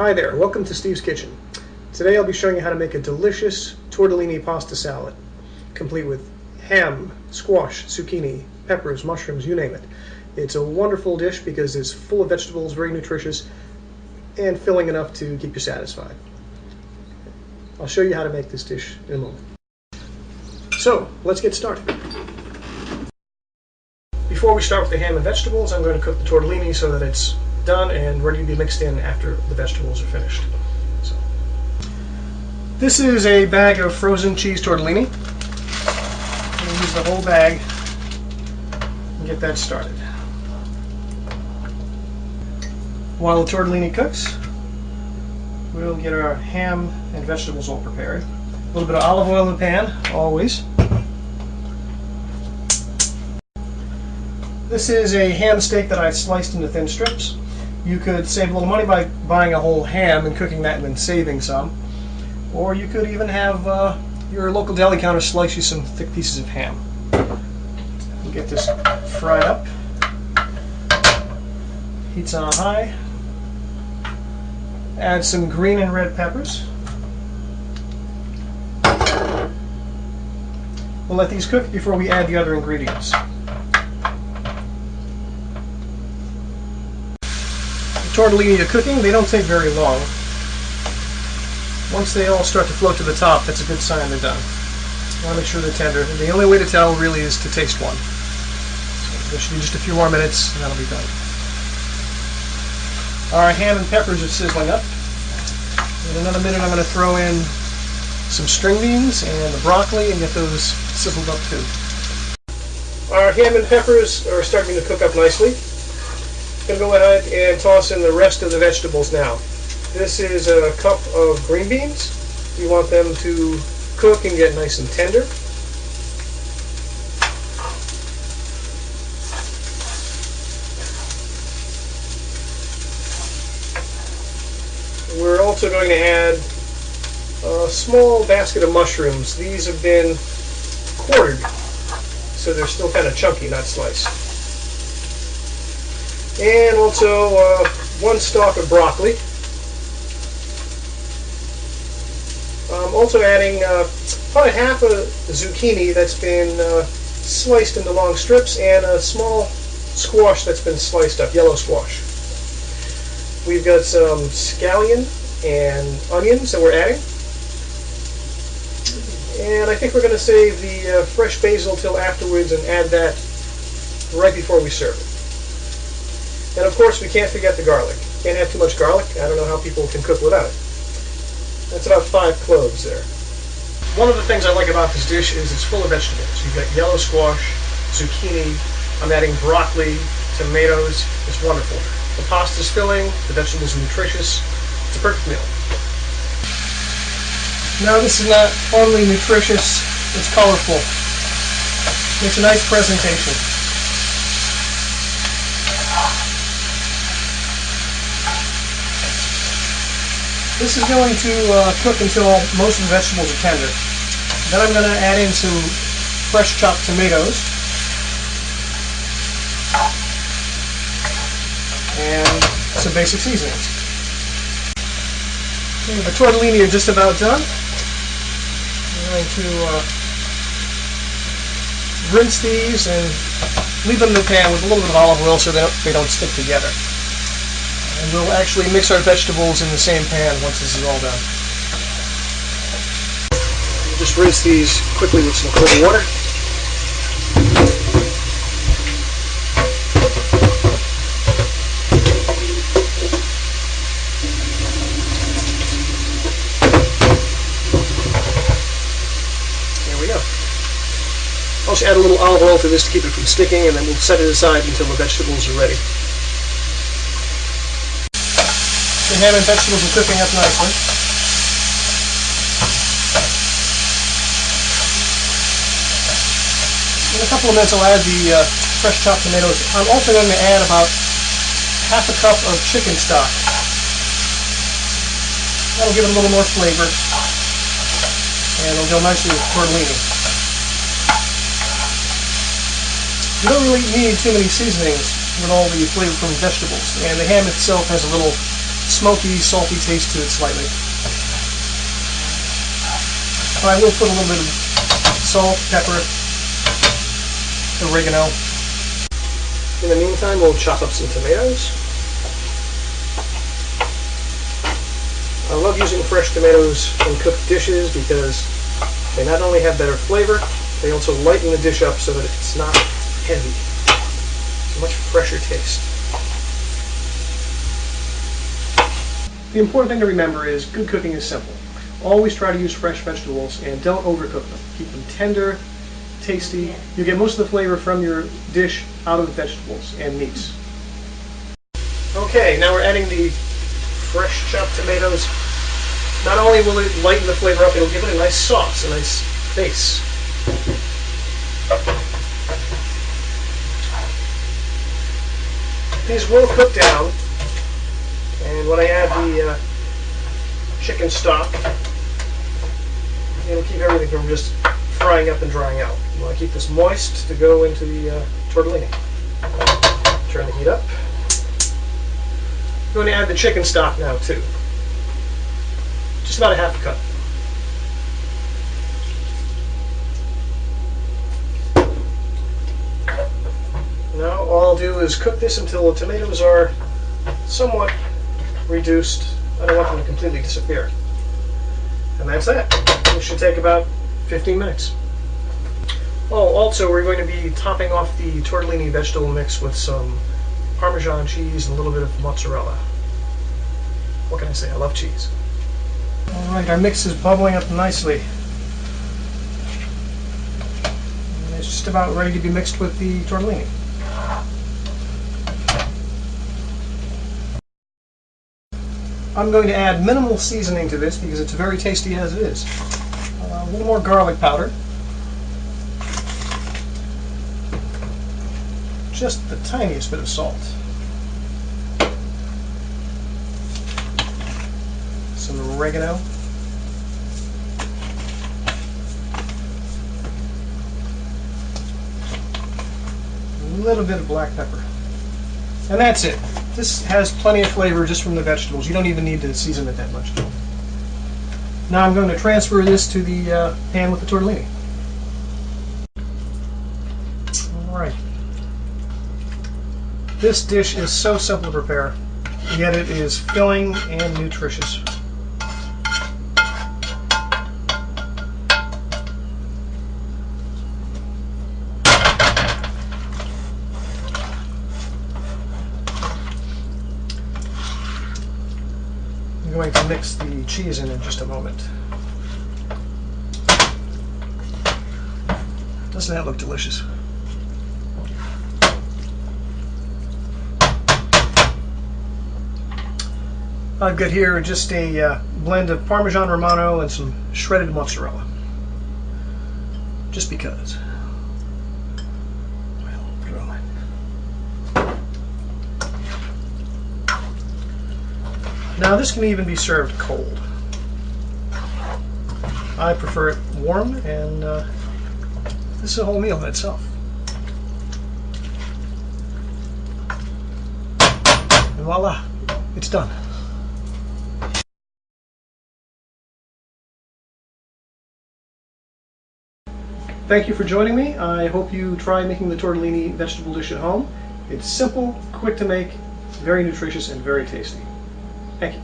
Hi there, welcome to Steve's Kitchen. Today I'll be showing you how to make a delicious tortellini pasta salad, complete with ham, squash, zucchini, peppers, mushrooms, you name it. It's a wonderful dish because it's full of vegetables, very nutritious, and filling enough to keep you satisfied. I'll show you how to make this dish in a moment. So, let's get started. Before we start with the ham and vegetables, I'm going to cook the tortellini so that it's done and ready to be mixed in after the vegetables are finished. So, this is a bag of frozen cheese tortellini. I'm going to use the whole bag and get that started. While the tortellini cooks, we'll get our ham and vegetables all prepared. A little bit of olive oil in the pan, always. This is a ham steak that I sliced into thin strips. You could save a little money by buying a whole ham and cooking that and then saving some. Or you could even have your local deli counter slice you some thick pieces of ham. We'll get this fried up. Heat's on high. Add some green and red peppers. We'll let these cook before we add the other ingredients. Tortellini are cooking, they don't take very long. Once they all start to float to the top, that's a good sign they're done. You want to make sure they're tender. The only way to tell really is to taste one. So there should be just a few more minutes and that'll be done. Our ham and peppers are sizzling up. In another minute I'm going to throw in some string beans and the broccoli and get those sizzled up too. Our ham and peppers are starting to cook up nicely. I'm going to go ahead and toss in the rest of the vegetables now. This is a cup of green beans. You want them to cook and get nice and tender. We're also going to add a small basket of mushrooms. These have been quartered, so they're still kind of chunky, not sliced. And also one stalk of broccoli. I'm also adding about a half a zucchini that's been sliced into long strips and a small squash that's been sliced up, yellow squash. We've got some scallion and onions that we're adding. And I think we're going to save the fresh basil till afterwards and add that right before we serve it. And of course we can't forget the garlic. Can't have too much garlic. I don't know how people can cook without it. That's about 5 cloves there. One of the things I like about this dish is it's full of vegetables. You've got yellow squash, zucchini, I'm adding broccoli, tomatoes. It's wonderful. The pasta's filling, the vegetables are nutritious. It's a perfect meal. Now this is not only nutritious, it's colorful. Makes a nice presentation. This is going to cook until most of the vegetables are tender. Then I'm going to add in some fresh chopped tomatoes and some basic seasonings. Okay, the tortellini are just about done. I'm going to rinse these and leave them in the pan with a little bit of olive oil so that they don't stick together. And we'll actually mix our vegetables in the same pan once this is all done. We'll just rinse these quickly with some cold water. There we go. Also add a little olive oil to this to keep it from sticking, and then we'll set it aside until the vegetables are ready. The ham and vegetables are cooking up nicely. In a couple of minutes I'll add the fresh chopped tomatoes. I'm also going to add about half a cup of chicken stock. That'll give it a little more flavor and it'll go nicely with tortellini. You don't really need too many seasonings with all the flavor from vegetables, and the ham itself has a little smoky, salty taste to it slightly. But I will put a little bit of salt, pepper, oregano. In the meantime, we'll chop up some tomatoes. I love using fresh tomatoes in cooked dishes because they not only have better flavor, they also lighten the dish up so that it's not heavy. It's a much fresher taste. The important thing to remember is good cooking is simple. Always try to use fresh vegetables and don't overcook them. Keep them tender, tasty. You get most of the flavor from your dish out of the vegetables and meats. Okay, now we're adding the fresh chopped tomatoes. Not only will it lighten the flavor up, it'll give it a nice sauce, a nice base. These will cook down, and when I add the chicken stock, it'll keep everything from just frying up and drying out. You want to keep this moist to go into the tortellini. Turn the heat up. I'm going to add the chicken stock now too. Just about a half a cup. Now all I'll do is cook this until the tomatoes are somewhat reduced. I don't want them to completely disappear. And that's that. This should take about 15 minutes. Oh, also we're going to be topping off the tortellini vegetable mix with some Parmesan cheese and a little bit of mozzarella. What can I say? I love cheese. Alright, our mix is bubbling up nicely. And it's just about ready to be mixed with the tortellini. I'm going to add minimal seasoning to this because it's very tasty as it is. A little more garlic powder. Just the tiniest bit of salt. Some oregano. A little bit of black pepper. And that's it. This has plenty of flavor just from the vegetables. You don't even need to season it that much. Now I'm going to transfer this to the pan with the tortellini. Alright. This dish is so simple to prepare, yet it is filling and nutritious. I'm going to mix the cheese in just a moment. Doesn't that look delicious? I've got here just a blend of Parmesan Romano and some shredded mozzarella. Just because. Well, put it on. Now this can even be served cold. I prefer it warm, and this is a whole meal in itself. And voila, it's done. Thank you for joining me. I hope you try making the tortellini vegetable dish at home. It's simple, quick to make, very nutritious, and very tasty. Thank you.